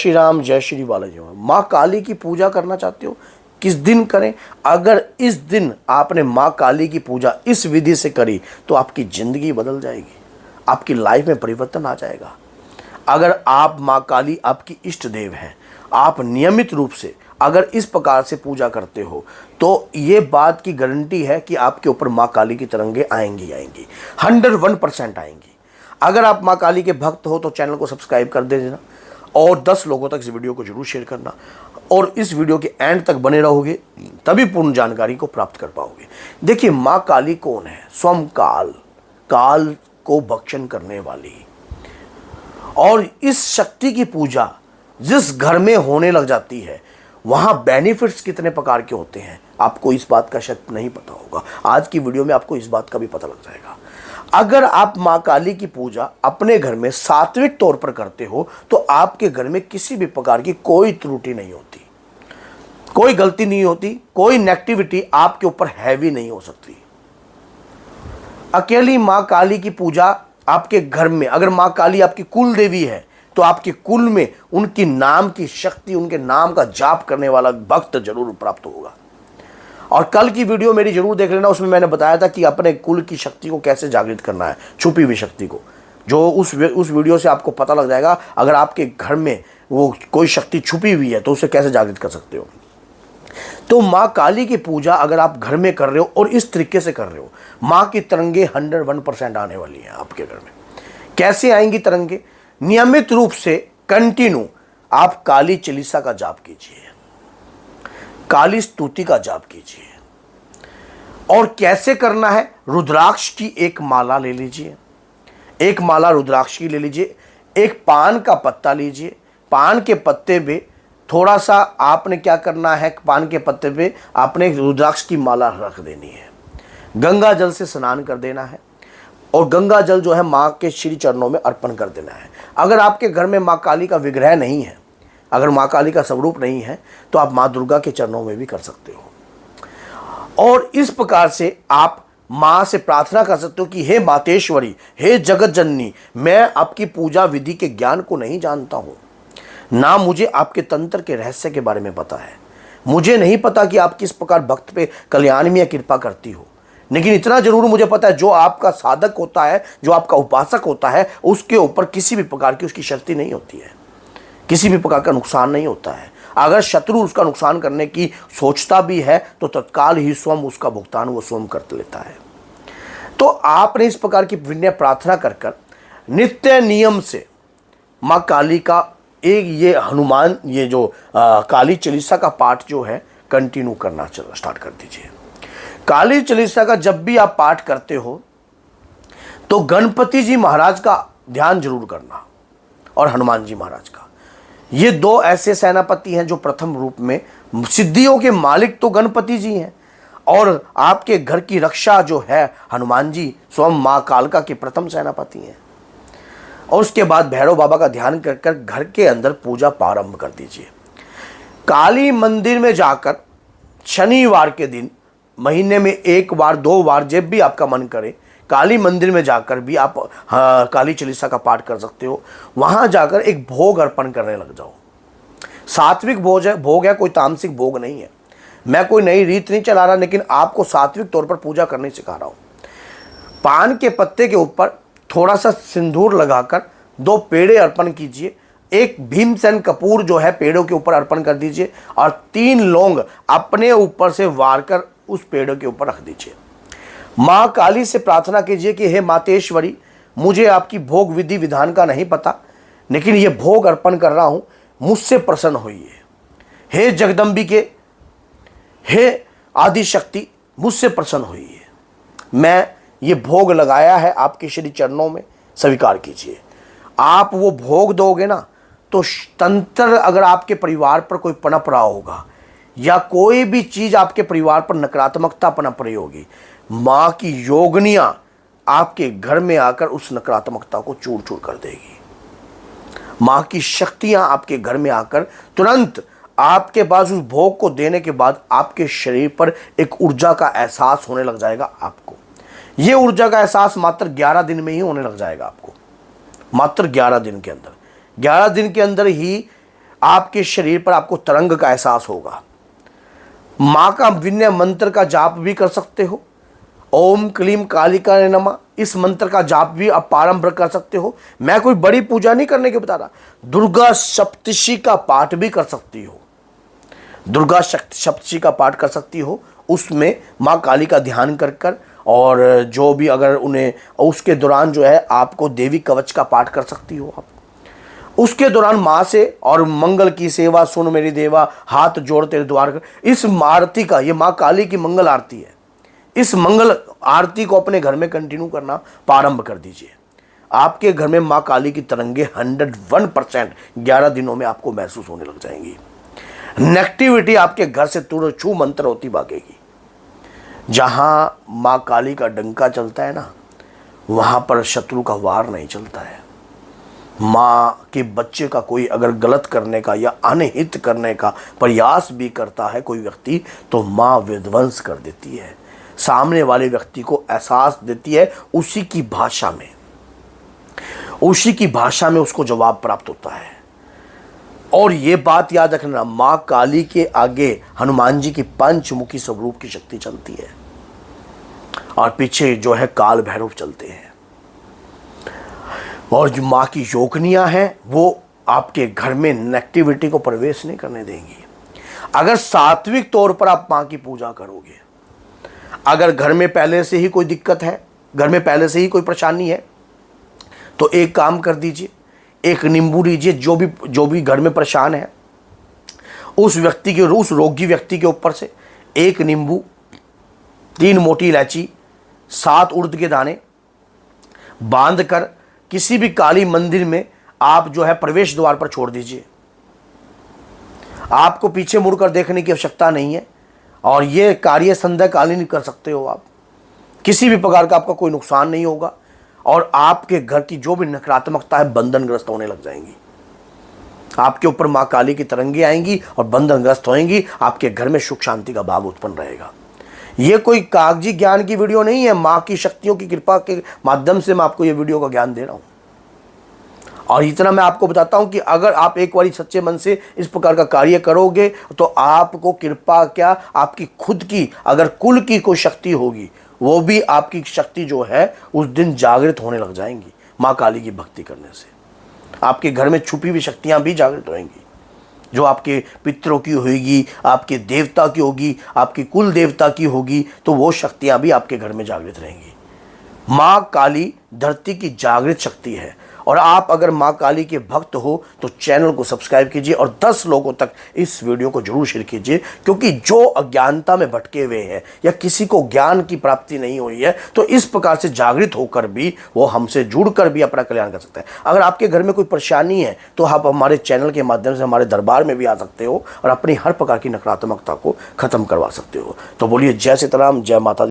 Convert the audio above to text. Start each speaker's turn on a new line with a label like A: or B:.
A: श्री राम, जय श्री बालाजी। माँ काली की पूजा करना चाहते हो, किस दिन करें? अगर इस दिन आपने माँ काली की पूजा इस विधि से करी तो आपकी ज़िंदगी बदल जाएगी, आपकी लाइफ में परिवर्तन आ जाएगा। अगर आप माँ काली आपकी इष्ट देव हैं, आप नियमित रूप से अगर इस प्रकार से पूजा करते हो तो ये बात की गारंटी है कि आपके ऊपर माँ काली की तरंगे आएंगी 101% आएंगी। अगर आप माँ काली के भक्त हो तो चैनल को सब्सक्राइब कर दे देना और 10 लोगों तक इस वीडियो को जरूर शेयर करना और इस वीडियो के एंड तक बने रहोगे तभी पूर्ण जानकारी को प्राप्त कर पाओगे। देखिए, माँ काली कौन है? स्वयं काल, काल को भक्षण करने वाली। और इस शक्ति की पूजा जिस घर में होने लग जाती है वहां बेनिफिट्स कितने प्रकार के होते हैं आपको इस बात का शायद नहीं पता होगा। आज की वीडियो में आपको इस बात का भी पता लग जाएगा। अगर आप माँ काली की पूजा अपने घर में सात्विक तौर पर करते हो तो आपके घर में किसी भी प्रकार की कोई त्रुटि नहीं होती, कोई गलती नहीं होती, कोई नेगेटिविटी आपके ऊपर हैवी नहीं हो सकती। अकेली माँ काली की पूजा आपके घर में, अगर माँ काली आपकी कुल देवी है तो आपके कुल में उनकी नाम की शक्ति, उनके नाम का जाप करने वाला भक्त जरूर प्राप्त होगा। और कल की वीडियो मेरी जरूर देख लेना, उसमें मैंने बताया था कि अपने कुल की शक्ति को कैसे जागृत करना है, छुपी हुई शक्ति को, जो उस वीडियो से आपको पता लग जाएगा। अगर आपके घर में वो कोई शक्ति छुपी हुई है तो उसे कैसे जागृत कर सकते हो। तो माँ काली की पूजा अगर आप घर में कर रहे हो और इस तरीके से कर रहे हो, माँ की तरंगे 101% आने वाली हैं आपके घर में। कैसे आएंगी तरंगे? नियमित रूप से कंटिन्यू आप काली चालीसा का जाप कीजिए, काली स्तुति का जाप कीजिए। और कैसे करना है? रुद्राक्ष की एक माला ले लीजिए, एक माला रुद्राक्ष की ले लीजिए, एक पान का पत्ता लीजिए, पान के पत्ते पे थोड़ा सा आपने क्या करना है, पान के पत्ते पे आपने रुद्राक्ष की माला रख देनी है, गंगा जल से स्नान कर देना है और गंगा जल जो है माँ के श्री चरणों में अर्पण कर देना है। अगर आपके घर में माँ काली का विग्रह नहीं है, अगर माँ काली का स्वरूप नहीं है तो आप माँ दुर्गा के चरणों में भी कर सकते हो। और इस प्रकार से आप माँ से प्रार्थना कर सकते हो कि हे मातेश्वरी, हे जगत जननी, मैं आपकी पूजा विधि के ज्ञान को नहीं जानता हूँ, ना मुझे आपके तंत्र के रहस्य के बारे में पता है, मुझे नहीं पता कि आप किस प्रकार भक्त पे कल्याण में कृपा करती हो, लेकिन इतना जरूर मुझे पता है जो आपका साधक होता है, जो आपका उपासक होता है, उसके ऊपर किसी भी प्रकार की उसकी शक्ति नहीं होती है, किसी भी प्रकार का नुकसान नहीं होता है। अगर शत्रु उसका नुकसान करने की सोचता भी है तो तत्काल ही स्वयं उसका भुगतान वो स्वयं कर लेता है। तो आपने इस प्रकार की विनय प्रार्थना कर नित्य नियम से माँ काली का एक ये हनुमान, ये जो काली चालीसा का पाठ जो है कंटिन्यू करना स्टार्ट कर दीजिए। काली चालीसा का जब भी आप पाठ करते हो तो गणपति जी महाराज का ध्यान जरूर करना और हनुमान जी महाराज का। ये दो ऐसे सेनापति हैं जो प्रथम रूप में, सिद्धियों के मालिक तो गणपति जी हैं और आपके घर की रक्षा जो है हनुमान जी स्वयं माँ कालका के प्रथम सेनापति हैं। और उसके बाद भैरव बाबा का ध्यान कर घर के अंदर पूजा प्रारंभ कर दीजिए। काली मंदिर में जाकर शनिवार के दिन, महीने में 1 बार 2 बार जब भी आपका मन करे, काली मंदिर में जाकर भी आप काली चालीसा का पाठ कर सकते हो। वहां जाकर एक भोग अर्पण करने लग जाओ। सात्विक भोग है, कोई तामसिक भोग नहीं है। मैं कोई नई रीत नहीं चला रहा, लेकिन आपको सात्विक तौर पर पूजा करने सिखा रहा हूं। पान के पत्ते के ऊपर थोड़ा सा सिंदूर लगाकर 2 पेड़े अर्पण कीजिए, एक भीमसेन कपूर जो है पेड़ों के ऊपर अर्पण कर दीजिए और 3 लौंग अपने ऊपर से वार कर उस पेड़ों के ऊपर रख दीजिए। माँ काली से प्रार्थना कीजिए कि हे मातेश्वरी, मुझे आपकी भोग विधि विधान का नहीं पता, लेकिन ये भोग अर्पण कर रहा हूँ, मुझसे प्रसन्न होइए। हे जगदम्बिके, हे आदि शक्ति, मुझसे प्रसन्न होइए। मैं ये भोग लगाया है आपके श्री चरणों में, स्वीकार कीजिए। आप वो भोग दोगे ना तो तंत्र अगर आपके परिवार पर कोई पनप रहा होगा या कोई भी चीज़ आपके परिवार पर नकारात्मकता पनप रही होगी, माँ की योगनियाँ आपके घर में आकर उस नकारात्मकता को चूर चूर कर देगी। माँ की शक्तियाँ आपके घर में आकर तुरंत आपके पास उस भोग को देने के बाद आपके शरीर पर एक ऊर्जा का एहसास होने लग जाएगा। आपको ये ऊर्जा का एहसास मात्र 11 दिन में ही होने लग जाएगा। आपको मात्र 11 दिन के अंदर, 11 दिन के अंदर ही आपके शरीर पर आपको तरंग का एहसास होगा। माँ का विनय मंत्र का जाप भी कर सकते हो। ओम क्लीम कालिकाय नमः, इस मंत्र का जाप भी आप प्रारंभ कर सकते हो। मैं कोई बड़ी पूजा नहीं करने के बता रहा। दुर्गा सप्तशी का पाठ भी कर सकती हो। दुर्गा सप्तशी का पाठ कर सकती हो, उसमें माँ काली का ध्यान कर कर, और जो भी अगर उन्हें उसके दौरान जो है आपको देवी कवच का पाठ कर सकती हो आप। उसके दौरान माँ से और मंगल की सेवा सुन मेरी देवा, हाथ जोड़ तेरे द्वार कर, इस आरती का, ये माँ काली की मंगल आरती है, इस मंगल आरती को अपने घर में कंटिन्यू करना प्रारंभ कर दीजिए। आपके घर में माँ काली की तरंगे 101% 11 दिनों में आपको महसूस होने लग जाएंगी। नेगेटिविटी आपके घर से तुरंत छू मंत्र होती भागेगी। जहां माँ काली का डंका चलता है ना, वहां पर शत्रु का वार नहीं चलता है। माँ के बच्चे का कोई अगर गलत करने का या अनहित करने का प्रयास भी करता है कोई व्यक्ति, तो माँ विध्वंस कर देती है। सामने वाले व्यक्ति को एहसास देती है, उसी की भाषा में उसको जवाब प्राप्त होता है। और ये बात याद रखना, माँ काली के आगे हनुमान जी की पंचमुखी स्वरूप की शक्ति चलती है, और पीछे जो है काल भैरव चलते हैं। और जो माँ की योगनियाँ हैं, वो आपके घर में नेगेटिविटी को प्रवेश नहीं करने देंगी। अगर सात्विक तौर पर आप माँ की पूजा करोगे, अगर घर में पहले से ही कोई दिक्कत है, घर में पहले से ही कोई परेशानी है, तो एक काम कर दीजिए, एक नींबू लीजिए, जो भी घर में परेशान है उस रोगी व्यक्ति के ऊपर से एक नींबू, 3 मोटी इलायची, 7 उड़द के दाने बांध कर किसी भी काली मंदिर में आप जो है प्रवेश द्वार पर छोड़ दीजिए। आपको पीछे मुड़कर देखने की आवश्यकता नहीं है, और ये कार्य संध्याकालीन कर सकते हो आप। किसी भी प्रकार का आपका कोई नुकसान नहीं होगा, और आपके घर की जो भी नकारात्मकता है बंधनग्रस्त होने लग जाएंगी। आपके ऊपर माँ काली की तरंगे आएंगी और बंधनग्रस्त होएंगी। आपके घर में सुख शांति का भाव उत्पन्न रहेगा। ये कोई कागजी ज्ञान की वीडियो नहीं है, माँ की शक्तियों की कृपा के माध्यम से मैं आपको ये वीडियो का ज्ञान दे रहा हूँ। और इतना मैं आपको बताता हूं कि अगर आप एक बार सच्चे मन से इस प्रकार का कार्य करोगे, तो आपको कृपा क्या, आपकी खुद की अगर कुल की कोई शक्ति होगी, वो भी आपकी शक्ति जो है उस दिन जागृत होने लग जाएंगी। माँ काली की भक्ति करने से आपके घर में छुपी हुई शक्तियां भी जागृत होंगी, जो आपके पितरों की होगी, आपके देवता की होगी, आपकी कुल देवता की होगी, तो वो शक्तियां भी आपके घर में जागृत रहेंगी। माँ काली धरती की जागृत शक्ति है। और आप अगर माँ काली के भक्त हो तो चैनल को सब्सक्राइब कीजिए और 10 लोगों तक इस वीडियो को जरूर शेयर कीजिए, क्योंकि जो अज्ञानता में भटके हुए हैं या किसी को ज्ञान की प्राप्ति नहीं हुई है, तो इस प्रकार से जागृत होकर भी वो हमसे जुड़कर भी अपना कल्याण कर सकता है। अगर आपके घर में कोई परेशानी है तो आप हमारे चैनल के माध्यम से हमारे दरबार में भी आ सकते हो और अपनी हर प्रकार की नकारात्मकता को खत्म करवा सकते हो। तो बोलिए जय सीताराम, जय माता दी।